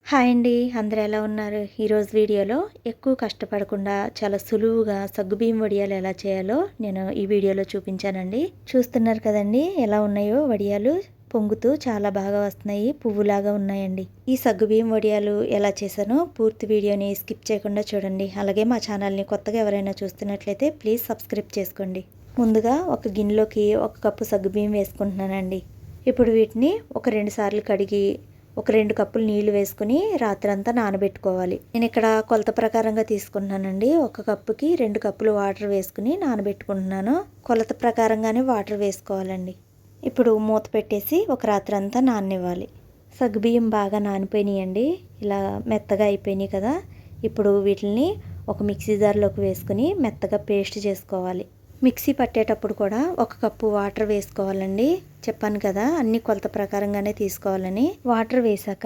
Hi అండి. అందరూ ఎలా ఉన్నారు? ఈరోజు వీడియోలో ఎక్కువ కష్టపడకుండా చాలా సులువుగా సగ్గుబియ్యం వడియాలు ఎలా చేయాలో నేను ఈ వీడియోలో చూపించానండి. చూస్తున్నారు కదండి ఎలా ఉన్నాయో వడియాలు పొంగుతూ చాలా బాగా వస్తున్నాయి. పువ్వులాగా ఉన్నాయండి. ఈ సగ్గుబియ్యం వడియాలు ఎలా చేశానో పూర్తి వీడియోని స్కిప్ చేయకుండా చూడండి. అలాగే మా ఛానల్ని కొత్తగా ఎవరైనా చూస్తున్నట్లయితే ప్లీజ్ సబ్స్క్రైబ్ చేసుకోండి. ముందుగా ఒక గిన్నెలోకి 1 కప్పు సగ్గుబియ్యం వేసుకుంటున్నానండి. ఇప్పుడు వీటిని ఒక 2 సార్లు కడిగి ఒక 2 కప్పులు నీళ్లు వేసుకుని రాత్రంతా నానబెట్టుకోవాలి. నేను ఇక్కడ కొలత ప్రకారంగా తీసుకుంటున్నానండి. 1 కప్పుకి 2 కప్పులు వాటర్ వేసుకుని నానబెట్టుకుంటున్నాను. కొలత ప్రకారంగానే వాటర్ వేసుకోవాలండి. ఇప్పుడు మూత పెట్టేసి ఒక రాత్రంతా నాననివ్వాలి. సగ్గుబియ్యం బాగా నానిపోయినాయండి. ఇలా మెత్తగా అయిపోయినాయి కదా. ఇప్పుడు వీటిని ఒక మిక్సీ జార్లోకి వేసుకుని మెత్తగా పేస్ట్ చేసుకోవాలి. మిక్సీ పట్టేటప్పుడు కూడా 1 కప్పు వాటర్ వేసుకోవాలండి. చెప్పాను కదా అన్ని కొలత ప్రకారంగానే తీసుకోవాలని. వాటర్ వేసాక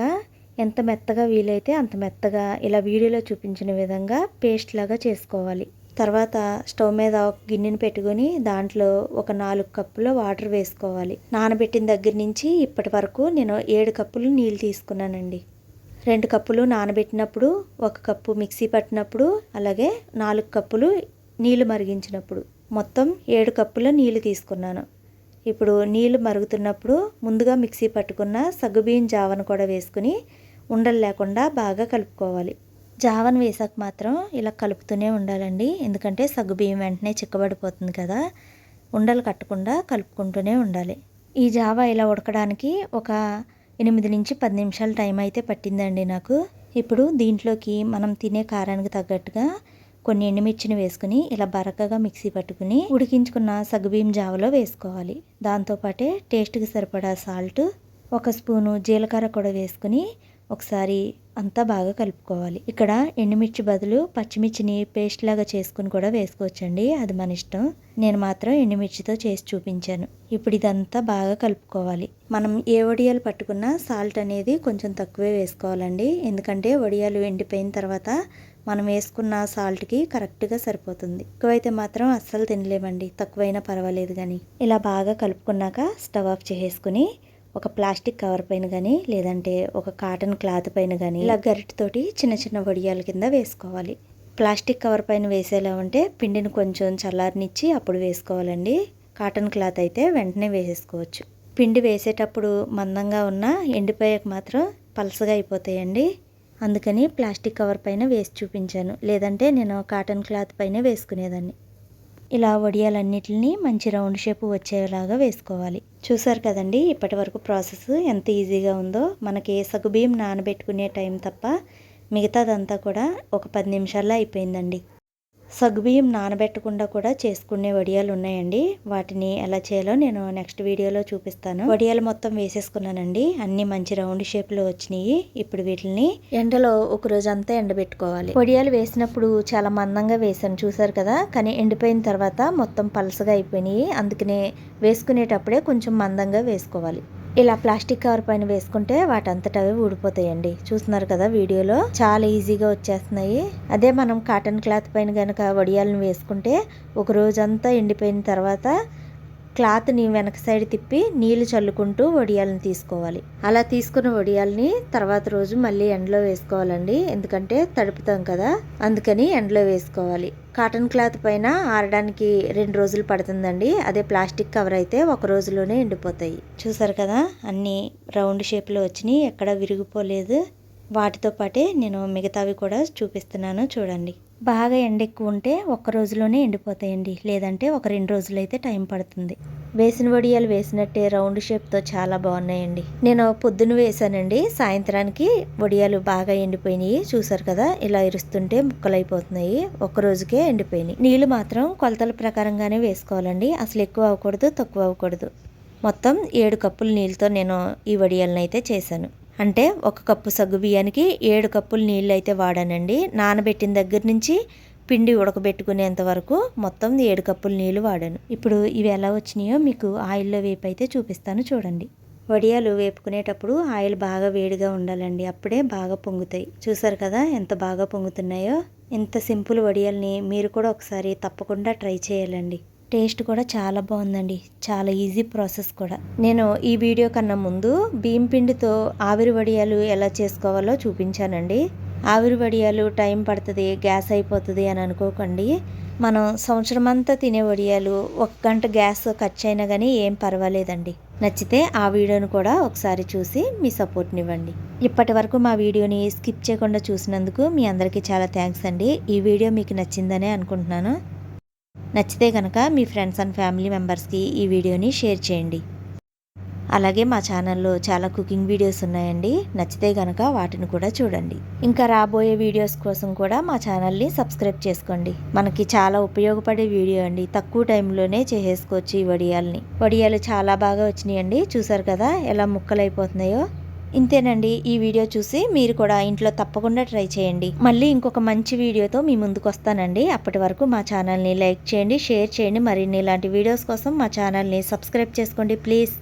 ఎంత మెత్తగా వీలైతే అంత మెత్తగా ఇలా వీడియోలో చూపించిన విధంగా పేస్ట్ లాగా చేసుకోవాలి. తర్వాత స్టవ్ మీద ఒక గిన్నెని పెట్టుకొని దాంట్లో ఒక 4 కప్పుల వాటర్ వేసుకోవాలి. నానబెట్టిన దగ్గర నుంచి ఇప్పటి వరకు నేను 7 కప్పులు నీళ్ళు తీసుకున్నానండి. 2 కప్పులు నానబెట్టినప్పుడు, 1 కప్పు మిక్సీ పట్టినప్పుడు, అలాగే 4 కప్పులు నీళ్లు మరిగించినప్పుడు మొత్తం 7 కప్పుల నీళ్లు తీసుకున్నాను. ఇప్పుడు నీళ్లు మరుగుతున్నప్పుడు ముందుగా మిక్సీ పట్టుకున్న సగ్గుబియ్యం జావను కూడా వేసుకుని ఉండలు లేకుండా బాగా కలుపుకోవాలి. జావను వేసాక మాత్రం ఇలా కలుపుతూనే ఉండాలండి. ఎందుకంటే సగ్గుబియ్యం వెంటనే చిక్కబడిపోతుంది కదా. ఉండలు కట్టకుండా కలుపుకుంటూనే ఉండాలి. ఈ జావా ఇలా ఉడకడానికి ఒక 8 నుంచి 10 నిమిషాలు టైం అయితే పట్టిందండి నాకు. ఇప్పుడు దీంట్లోకి మనం తినే కారానికి తగ్గట్టుగా కొన్ని ఎండుమిర్చిని వేసుకుని ఇలా బరకగా మిక్సీ పట్టుకుని ఉడికించుకున్న సగ్గుబియ్యం జావలో వేసుకోవాలి. దాంతోపాటే టేస్ట్కి సరిపడా సాల్ట్, 1 స్పూను జీలకర్ర కూడా వేసుకుని ఒకసారి అంతా బాగా కలుపుకోవాలి. ఇక్కడ ఎండుమిర్చి బదులు పచ్చిమిర్చిని పేస్ట్ లాగా చేసుకుని కూడా వేసుకోవచ్చండి. అది మన ఇష్టం. నేను మాత్రం ఎండుమిర్చితో చేసి చూపించాను. ఇప్పుడు ఇదంతా బాగా కలుపుకోవాలి. మనం ఏ వడియాలు పట్టుకున్నా సాల్ట్ అనేది కొంచెం తక్కువే వేసుకోవాలండి. ఎందుకంటే వడియాలు ఎండిపోయిన తర్వాత మనం వేసుకున్న సాల్ట్కి కరెక్ట్గా సరిపోతుంది. ఎక్కువైతే మాత్రం అస్సలు తినలేమండి. తక్కువైనా పర్వాలేదు కానీ. ఇలా బాగా కలుపుకున్నాక స్టవ్ ఆఫ్ చేసేసుకుని ఒక ప్లాస్టిక్ కవర్ పైన కానీ లేదంటే ఒక కాటన్ క్లాత్ పైన కానీ ఇలా గరిటెతోటి చిన్న చిన్న వడియాల కింద వేసుకోవాలి. ప్లాస్టిక్ కవర్ పైన వేసేలా ఉంటే పిండిని కొంచెం చల్లారనిచ్చి అప్పుడు వేసుకోవాలండి. కాటన్ క్లాత్ అయితే వెంటనే వేసేసుకోవచ్చు. పిండి వేసేటప్పుడు మందంగా ఉన్న ఎండిపోయాక మాత్రం పలసగా అయిపోతాయండి. అందుకని ప్లాస్టిక్ కవర్ పైన వేసి చూపించాను. లేదంటే నేను కాటన్ క్లాత్ పైన వేసుకునేదాన్ని. ఇలా వడియాలన్నిటిని మంచి రౌండ్ షేప్ వచ్చేలాగా వేసుకోవాలి. చూసారు కదండి ఇప్పటి వరకు ప్రాసెస్ ఎంత ఈజీగా ఉందో. మనకి సగ్గుబియ్యం నానబెట్టుకునే టైం తప్ప మిగతాదంతా కూడా ఒక 10 నిమిషాల్లో అయిపోయిందండి. సగ్గుబియ్యం నానబెట్టకుండా కూడా చేసుకునే వడియాలు ఉన్నాయండి. వాటిని ఎలా చేయాలో నేను నెక్స్ట్ వీడియోలో చూపిస్తాను. వడియాలు మొత్తం వేసేసుకున్నానండి. అన్ని మంచి రౌండ్ షేప్లో వచ్చినాయి. ఇప్పుడు వీటిని ఎండలో ఒక రోజు అంతా ఎండబెట్టుకోవాలి. వడియాలు వేసినప్పుడు చాలా మందంగా వేసాను చూసారు కదా. కానీ ఎండిపోయిన తర్వాత మొత్తం పలసగా అయిపోయినాయి. అందుకనే వేసుకునేటప్పుడే కొంచెం మందంగా వేసుకోవాలి. ఇలా ప్లాస్టిక్ కవర్ పైన వేసుకుంటే వాటంతట అవి ఊడిపోతాయండి. చూస్తున్నారు కదా వీడియోలో చాలా ఈజీగా వచ్చేస్తున్నాయి. అదే మనం కాటన్ క్లాత్ పైన కనుక వడియాలను వేసుకుంటే ఒక రోజంతా ఎండిపోయిన తర్వాత క్లాత్ని వెనక సైడ్ తిప్పి నీళ్లు చల్లుకుంటూ వడియాలను తీసుకోవాలి. అలా తీసుకున్న వడియాలని తర్వాత రోజు మళ్ళీ ఎండలో వేసుకోవాలండి. ఎందుకంటే తడుపుతాం కదా, అందుకని ఎండలో వేసుకోవాలి. కాటన్ క్లాత్ పైన ఆరడానికి 2 రోజులు పడుతుందండి. అదే ప్లాస్టిక్ కవర్ అయితే 1 రోజులోనే ఎండిపోతాయి. చూసారు కదా అన్నీ రౌండ్ షేప్లో వచ్చినాయి, ఎక్కడ విరిగిపోలేదు. వాటితో పాటే నేను మిగతావి కూడా చూపిస్తున్నాను చూడండి. బాగా ఎండ ఎక్కువ ఉంటే 1 రోజులోనే ఎండిపోతాయండి. లేదంటే ఒక 2 రోజులు అయితే టైం పడుతుంది. వేసిన వడియాలు వేసినట్టే రౌండ్ షేప్తో చాలా బాగున్నాయండి. నేను పొద్దున వేసానండి. సాయంత్రానికి వడియాలు బాగా ఎండిపోయినాయి. చూసారు కదా ఇలా ఇరుస్తుంటే ముక్కలైపోతున్నాయి. 1 రోజుకే ఎండిపోయినాయి. నీళ్ళు మాత్రం కొలతల ప్రకారంగానే వేసుకోవాలండి. అసలు ఎక్కువ అవ్వకూడదు, తక్కువ అవ్వకూడదు. మొత్తం 7 కప్పుల నీళ్ళతో నేను ఈ వడియాలను అయితే చేశాను. అంటే 1 కప్పు సగ్గు బియ్యానికి 7 కప్పులు నీళ్ళు అయితే వాడానండి. నానబెట్టిన దగ్గర నుంచి పిండి ఉడకబెట్టుకునేంత వరకు మొత్తం 7 కప్పులు నీళ్ళు వాడాను. ఇప్పుడు ఇవి ఎలా వచ్చినాయో మీకు ఆయిల్లో వేపు అయితే చూపిస్తాను చూడండి. వడియాలు వేపుకునేటప్పుడు ఆయిల్ బాగా వేడిగా ఉండాలండి. అప్పుడే బాగా పొంగుతాయి. చూసారు కదా ఎంత బాగా పొంగుతున్నాయో. ఇంత సింపుల్ వడియాల్ని మీరు కూడా ఒకసారి తప్పకుండా ట్రై చేయాలండి. టేస్ట్ కూడా చాలా బాగుందండి. చాలా ఈజీ ప్రాసెస్ కూడా. నేను ఈ వీడియో కన్నా ముందు బియ్యం పిండితో ఆవిరి వడియాలు ఎలా చేసుకోవాలో చూపించానండి. ఆవిరి వడియాలు టైం పడుతుంది, గ్యాస్ అయిపోతుంది అని అనుకోకండి. మనం సంవత్సరం అంతా తినే వడియాలు 1 గంట గ్యాస్ ఖర్చు అయినా కానీ ఏం పర్వాలేదండి. నచ్చితే ఆ వీడియోను కూడా ఒకసారి చూసి మీ సపోర్ట్నివ్వండి. ఇప్పటి వరకు మా వీడియోని స్కిప్ చేయకుండా చూసినందుకు మీ అందరికీ చాలా థ్యాంక్స్ అండి. ఈ వీడియో మీకు నచ్చిందనే అనుకుంటున్నాను. నచ్చితే కనుక మీ ఫ్రెండ్స్ అండ్ ఫ్యామిలీ మెంబర్స్కి ఈ వీడియోని షేర్ చేయండి. అలాగే మా ఛానల్లో చాలా కుకింగ్ వీడియోస్ ఉన్నాయండి. నచ్చితే కనుక వాటిని కూడా చూడండి. ఇంకా రాబోయే వీడియోస్ కోసం కూడా మా ఛానల్ని సబ్స్క్రైబ్ చేసుకోండి. మనకి చాలా ఉపయోగపడే వీడియో అండి. తక్కువ టైంలోనే చేసేసుకోవచ్చు ఈ వడియాల్ని. వడియాలు చాలా బాగా వచ్చినాయండి. చూసారు కదా ఎలా ముక్కలు అయిపోతున్నాయో. ఇంతేనండి. ఈ వీడియో చూసి మీరు కూడా ఇంట్లో తప్పకుండా ట్రై చేయండి. మళ్ళీ ఇంకొక మంచి వీడియోతో మీ ముందుకు వస్తానండి. అప్పటి వరకు మా ఛానల్ని లైక్ చేయండి, షేర్ చేయండి. మరిన్ని ఇలాంటి వీడియోస్ కోసం మా ఛానల్ని సబ్స్క్రైబ్ చేసుకోండి ప్లీజ్.